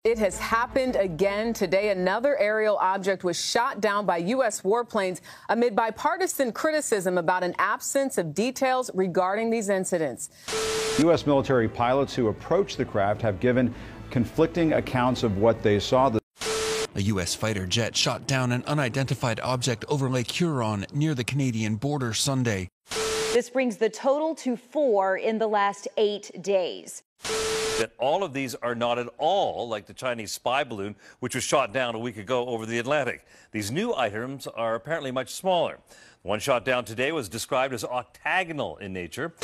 It has happened again. Today, another aerial object was shot down by U.S. warplanes amid bipartisan criticism about an absence of details regarding these incidents. U.S. military pilots who approached the craft have given conflicting accounts of what they saw. A U.S. fighter jet shot down an unidentified object over Lake Huron near the Canadian border Sunday. This brings the total to 4 in the last 8 days. That all of these are not at all like the Chinese spy balloon, which was shot down a week ago over the Atlantic. These new items are apparently much smaller. The one shot down today was described as octagonal in nature.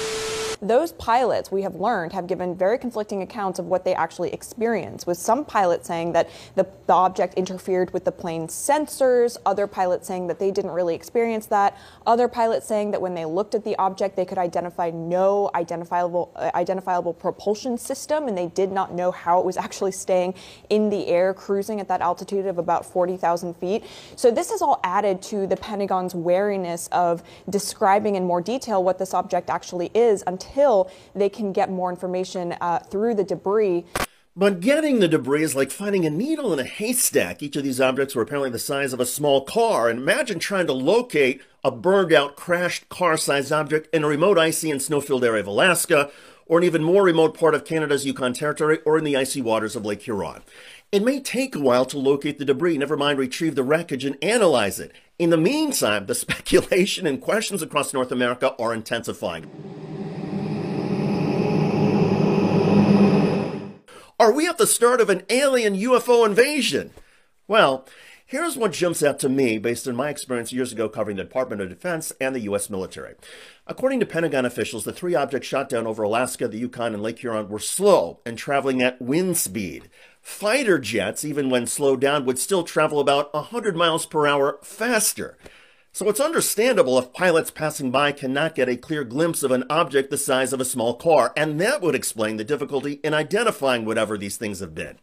Those pilots, we have learned, have given very conflicting accounts of what they actually experienced, with some pilots saying that the object interfered with the plane's sensors, other pilots saying that they didn't really experience that, other pilots saying that when they looked at the object, they could identify no identifiable propulsion system, and they did not know how it was actually staying in the air, cruising at that altitude of about 40,000 feet. So this has all added to the Pentagon's wariness of describing in more detail what this object actually is until they can get more information through the debris. But getting the debris is like finding a needle in a haystack. Each of these objects were apparently the size of a small car. And imagine trying to locate a burned-out, crashed car-sized object in a remote, icy and snow-filled area of Alaska, or an even more remote part of Canada's Yukon Territory, or in the icy waters of Lake Huron. It may take a while to locate the debris, never mind retrieve the wreckage and analyze it. In the meantime, the speculation and questions across North America are intensifying. Are we at the start of an alien UFO invasion? Well, here's what jumps out to me based on my experience years ago covering the Department of Defense and the U.S. military. According to Pentagon officials, the 3 objects shot down over Alaska, the Yukon, and Lake Huron were slow and traveling at wind speed. Fighter jets, even when slowed down, would still travel about 100 miles per hour faster. So it's understandable if pilots passing by cannot get a clear glimpse of an object the size of a small car, and that would explain the difficulty in identifying whatever these things have been.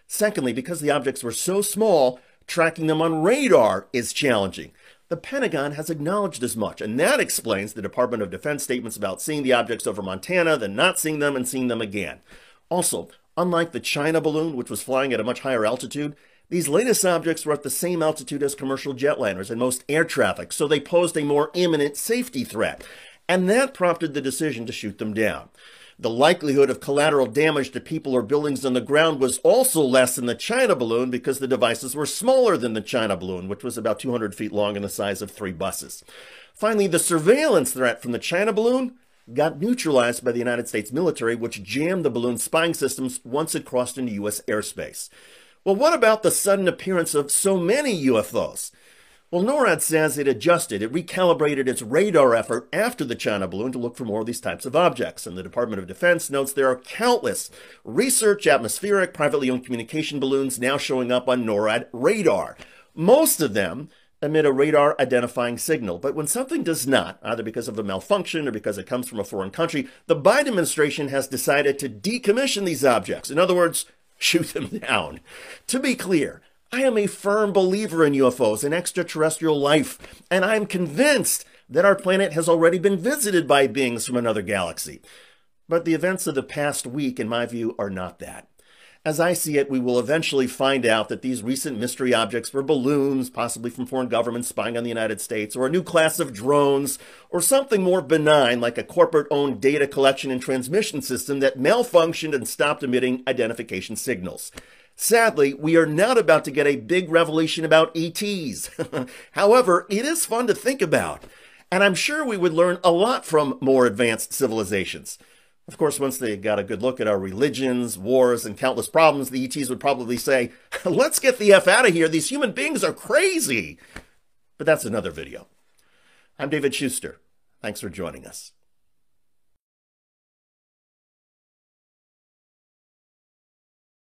Secondly, because the objects were so small, tracking them on radar is challenging. The Pentagon has acknowledged as much, and that explains the Department of Defense statements about seeing the objects over Montana, then not seeing them and seeing them again. Also, unlike the China balloon, which was flying at a much higher altitude, these latest objects were at the same altitude as commercial jetliners and most air traffic, so they posed a more imminent safety threat. And that prompted the decision to shoot them down. The likelihood of collateral damage to people or buildings on the ground was also less than the China balloon because the devices were smaller than the China balloon, which was about 200 feet long and the size of 3 buses. Finally, the surveillance threat from the China balloon got neutralized by the United States military, which jammed the balloon's spying systems once it crossed into U.S. airspace. Well, what about the sudden appearance of so many UFOs? Well, NORAD says it adjusted, it recalibrated its radar effort after the China balloon to look for more of these types of objects. And the Department of Defense notes there are countless research atmospheric, privately owned communication balloons now showing up on NORAD radar. Most of them emit a radar identifying signal. But when something does not, either because of a malfunction or because it comes from a foreign country, the Biden administration has decided to decommission these objects. In other words, shoot them down. To be clear, I am a firm believer in UFOs and extraterrestrial life, and I'm convinced that our planet has already been visited by beings from another galaxy. But the events of the past week, in my view, are not that. As I see it, we will eventually find out that these recent mystery objects were balloons, possibly from foreign governments spying on the United States, or a new class of drones, or something more benign like a corporate-owned data collection and transmission system that malfunctioned and stopped emitting identification signals. Sadly, we are not about to get a big revelation about ETs. However, it is fun to think about, and I'm sure we would learn a lot from more advanced civilizations. Of course, once they got a good look at our religions, wars, and countless problems, the ETs would probably say, let's get the F out of here, these human beings are crazy. But that's another video. I'm David Schuster. Thanks for joining us.